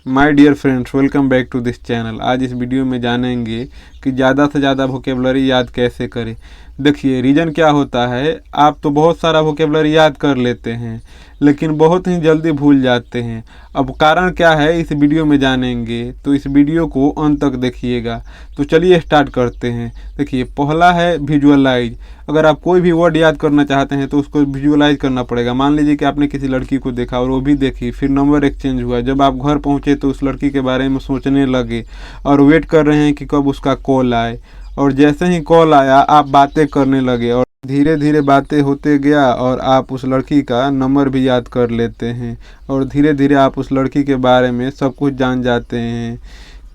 My dear friends, welcome back to this channel. आज इस video में जानेंगे कि ज़्यादा से ज़्यादा वोकेबलरी याद कैसे करें। देखिए, रीज़न क्या होता है, आप तो बहुत सारा वोकेबलरी याद कर लेते हैं लेकिन बहुत ही जल्दी भूल जाते हैं। अब कारण क्या है इस वीडियो में जानेंगे, तो इस वीडियो को अंत तक देखिएगा। तो चलिए स्टार्ट करते हैं। देखिए, पहला है विजुअलाइज। अगर आप कोई भी वर्ड याद करना चाहते हैं तो उसको विजुअलाइज करना पड़ेगा। मान लीजिए कि आपने किसी लड़की को देखा और वो भी देखी, फिर नंबर एक्सचेंज हुआ। जब आप घर पहुंचे तो उस लड़की के बारे में सोचने लगे और वेट कर रहे हैं कि कब उसका कॉल आए, और जैसे ही कॉल आया आप बातें करने लगे और धीरे धीरे बातें होते गया और आप उस लड़की का नंबर भी याद कर लेते हैं और धीरे धीरे आप उस लड़की के बारे में सब कुछ जान जाते हैं।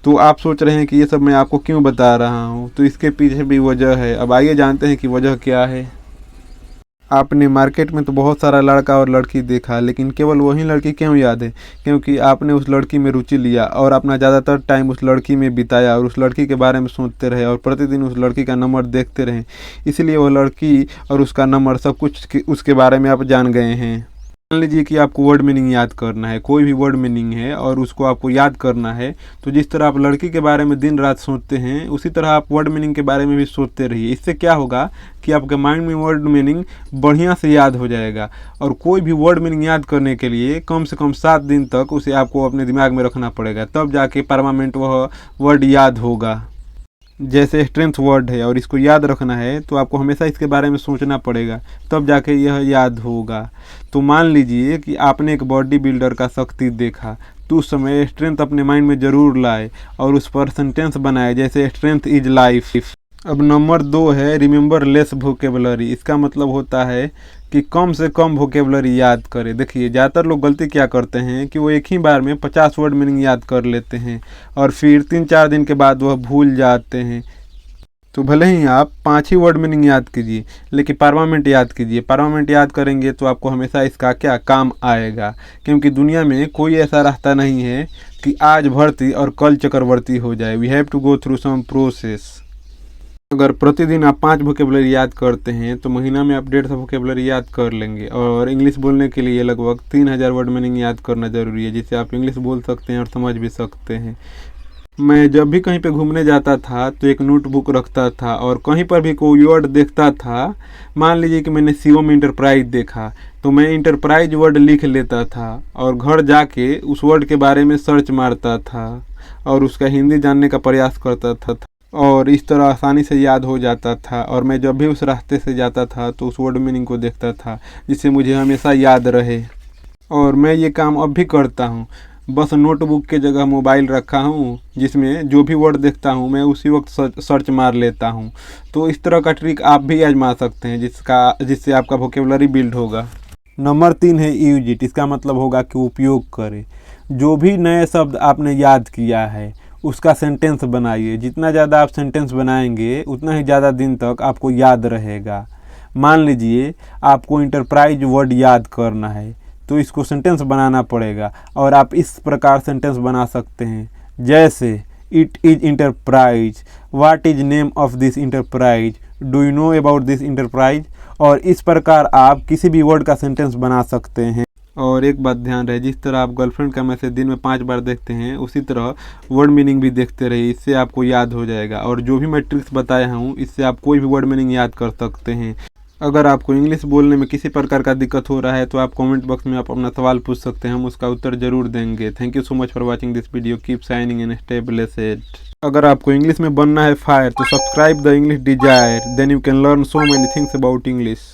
तो आप सोच रहे हैं कि ये सब मैं आपको क्यों बता रहा हूँ, तो इसके पीछे भी वजह है। अब आइए जानते हैं कि वजह क्या है। आपने मार्केट में तो बहुत सारा लड़का और लड़की देखा, लेकिन केवल वही लड़की क्यों याद है? क्योंकि आपने उस लड़की में रुचि लिया और अपना ज़्यादातर टाइम उस लड़की में बिताया और उस लड़की के बारे में सोचते रहे और प्रतिदिन उस लड़की का नंबर देखते रहे। इसलिए वो लड़की और उसका नंबर सब कुछ उसके बारे में आप जान गए हैं। मान लीजिए कि आपको वर्ड मीनिंग याद करना है, कोई भी वर्ड मीनिंग है और उसको आपको याद करना है, तो जिस तरह आप लड़की के बारे में दिन रात सोचते हैं उसी तरह आप वर्ड मीनिंग के बारे में भी सोचते रहिए। इससे क्या होगा कि आपके माइंड में वर्ड मीनिंग बढ़िया से याद हो जाएगा। और कोई भी वर्ड मीनिंग याद करने के लिए कम से कम 7 दिन तक उसे आपको अपने दिमाग में रखना पड़ेगा, तब जाके परमानेंट वह वर्ड याद होगा। जैसे स्ट्रेंथ वर्ड है और इसको याद रखना है तो आपको हमेशा इसके बारे में सोचना पड़ेगा, तब जाके यह याद होगा। तो मान लीजिए कि आपने एक बॉडी बिल्डर का शक्ति देखा, तो उस समय स्ट्रेंथ अपने माइंड में ज़रूर लाए और उस पर सेंटेंस बनाए, जैसे स्ट्रेंथ इज लाइफ। अब नंबर 2 है रिमेंबर लेस वोकेबलरी। इसका मतलब होता है कि कम से कम वोकेबलरी याद करें। देखिए, ज़्यादातर लोग गलती क्या करते हैं कि वो एक ही बार में 50 वर्ड मीनिंग याद कर लेते हैं और फिर 3-4 दिन के बाद वह भूल जाते हैं। तो भले ही आप 5 ही वर्ड मीनिंग याद कीजिए, लेकिन परमानेंट याद कीजिए। परमानेंट याद करेंगे तो आपको हमेशा इसका क्या काम आएगा, क्योंकि दुनिया में कोई ऐसा रास्ता नहीं है कि आज भर्ती और कल चक्रवर्ती हो जाए। We have to go through some process. अगर प्रतिदिन आप 5 वोकेबलरी याद करते हैं तो महीना में आप 150 वोकेबलरी याद कर लेंगे। और इंग्लिश बोलने के लिए लगभग 3000 वर्ड मीनिंग याद करना ज़रूरी है, जिससे आप इंग्लिश बोल सकते हैं और समझ भी सकते हैं। मैं जब भी कहीं पे घूमने जाता था तो एक नोटबुक रखता था और कहीं पर भी कोई वर्ड देखता था, मान लीजिए कि मैंने शिवम इंटरप्राइज देखा, तो मैं इंटरप्राइज वर्ड लिख लेता था और घर जाके उस वर्ड के बारे में सर्च मारता था और उसका हिंदी जानने का प्रयास करता था और इस तरह आसानी से याद हो जाता था। और मैं जब भी उस रास्ते से जाता था तो उस वर्ड मीनिंग को देखता था, जिससे मुझे हमेशा याद रहे। और मैं ये काम अब भी करता हूँ, बस नोटबुक के जगह मोबाइल रखा हूँ, जिसमें जो भी वर्ड देखता हूँ मैं उसी वक्त सर्च मार लेता हूँ। तो इस तरह का ट्रिक आप भी आजमा सकते हैं, जिससे आपका वोकेबलरी बिल्ड होगा। नंबर 3 है यूज इट। इसका मतलब होगा कि उपयोग करें। जो भी नए शब्द आपने याद किया है उसका सेंटेंस बनाइए। जितना ज़्यादा आप सेंटेंस बनाएंगे उतना ही ज़्यादा दिन तक आपको याद रहेगा। मान लीजिए आपको इंटरप्राइज वर्ड याद करना है तो इसको सेंटेंस बनाना पड़ेगा और आप इस प्रकार सेंटेंस बना सकते हैं, जैसे it is enterprise, what is name of this enterprise, do you know about this enterprise. और इस प्रकार आप किसी भी वर्ड का सेंटेंस बना सकते हैं। और एक बात ध्यान रहे, जिस तरह आप गर्लफ्रेंड का मैसेज दिन में 5 बार देखते हैं उसी तरह वर्ड मीनिंग भी देखते रहिए, इससे आपको याद हो जाएगा। और जो भी मैं ट्रिक्स बताया हूँ इससे आप कोई भी वर्ड मीनिंग याद कर सकते हैं। अगर आपको इंग्लिश बोलने में किसी प्रकार का दिक्कत हो रहा है तो आप कमेंट बॉक्स में आप अपना सवाल पूछ सकते हैं, हम उसका उत्तर जरूर देंगे। Thank you so much for watching this video. Keep shining and stay blessed. अगर आपको इंग्लिश में बनना है फायर तो subscribe the English desire, then you can learn so many things about English.